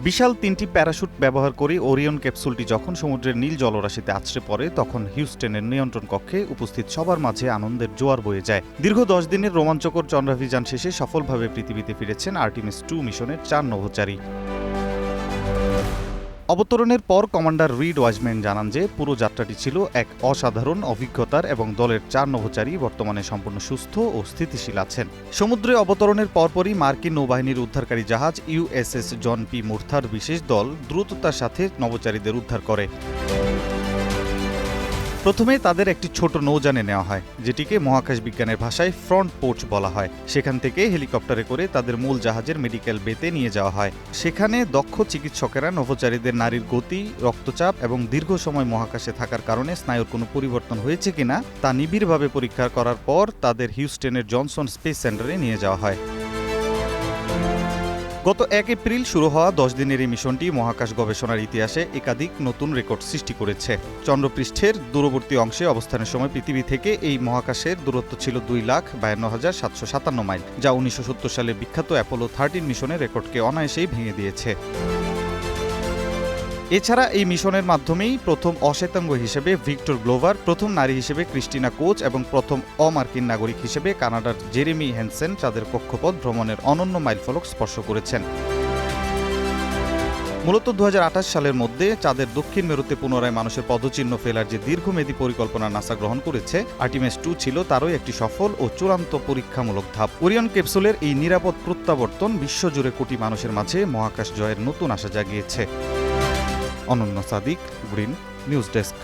বিশাল ৩টি প্যারাশুট ব্যবহার করে ওরিয়ন ক্যাপসুলটি যখন সমুদ্রের নীল জলরাশিতে আছড়ে পড়ে তখন হিউস্টনের নিয়ন্ত্রণ কক্ষে উপস্থিত সবার মাঝে আনন্দের জোয়ার বয়ে যায়। দীর্ঘ ১০ দিনের রোমাঞ্চকর চন্দ্রাভিযান শেষে সফলভাবে পৃথিবীতে ফিরেছেন আর্টিমিস 2 মিশনের ৪ নভোচারী। অবতরণের পর কমান্ডার রিড ওয়াজম্যান জানান যে পুরো যাত্রাটি ছিল এক অসাধারণ অভিজ্ঞতার এবং দলের ৪ নভোচারী বর্তমানে সম্পূর্ণ সুস্থ ও স্থিতিশীল আছেন। সমুদ্রে অবতরণের পরপরই মার্কিন নৌবাহিনীর উদ্ধারকারী জাহাজ ইউএসএস জন পি মুরথার বিশেষ দল দ্রুততার সাথে নভোচারীদের উদ্ধার করে। প্রথমে তাদের একটি ছোট নৌযানে নেওয়া হয়, যেটিকে মহাকাশ বিজ্ঞানের ভাষায় ফ্রন্ট পোর্চ বলা হয়। সেখান থেকে হেলিকপ্টারে করে তাদের মূল জাহাজের মেডিকেল বেতে নিয়ে যাওয়া হয়। সেখানে দক্ষ চিকিৎসকেরা নভোচারীদের নাড়ির গতি, রক্তচাপ এবং দীর্ঘ সময় মহাকাশে থাকার কারণে স্নায়ুর কোনো পরিবর্তন হয়েছে কিনা তা নিবিড়ভাবে পরীক্ষা করার পর তাদের হিউস্টনের জনসন স্পেস সেন্টারে নিয়ে যাওয়া হয়। গত ১ এপ্রিল শুরু হওয়া 10 দিনের এই মিশনটি মহাকাশ গবেষণার ইতিহাসে একাধিক নতুন রেকর্ড সৃষ্টি করেছে। চন্দ্রপৃষ্ঠের দূরবর্তী অংশে অবস্থানের সময় পৃথিবী থেকে এই মহাকাশের দূরত্ব ছিল ২,৫২,৭৫৭ মাইল, যা ১৯৭০ সালে বিখ্যাত অ্যাপোলো 13 মিশনের রেকর্ডকে অনায়াসেই ভেঙে দিয়েছে। এছাড়া এই মিশনের মাধ্যমেই প্রথম অশ্বেতাঙ্গ হিসেবে ভিক্টর গ্লোভার, প্রথম নারী হিসেবে ক্রিস্টিনা কোচ এবং প্রথম অমার্কিন নাগরিক হিসেবে কানাডার জেরেমি হ্যানসেন চাঁদের কক্ষপথ ভ্রমণের অনন্য মাইলফলক স্পর্শ করেছেন। মূলত ২০২৮ সালের মধ্যে চাঁদের দক্ষিণ মেরুতে পুনরায় মানুষের পদচিহ্ন ফেলার যে দীর্ঘমেয়াদী পরিকল্পনা নাসা গ্রহণ করেছে, আর্টিমিস 2 ছিল তারই একটি সফল ও চূড়ান্ত পরীক্ষামূলক ধাপ। ওরিয়ন ক্যাপসুলের এই নিরাপদ প্রত্যাবর্তন বিশ্বজুড়ে কোটি মানুষের মাঝে মহাকাশ জয়ের নতুন আশা জাগিয়েছে। অনন্য সাদিক, গ্রিন নিউজ ডেস্ক।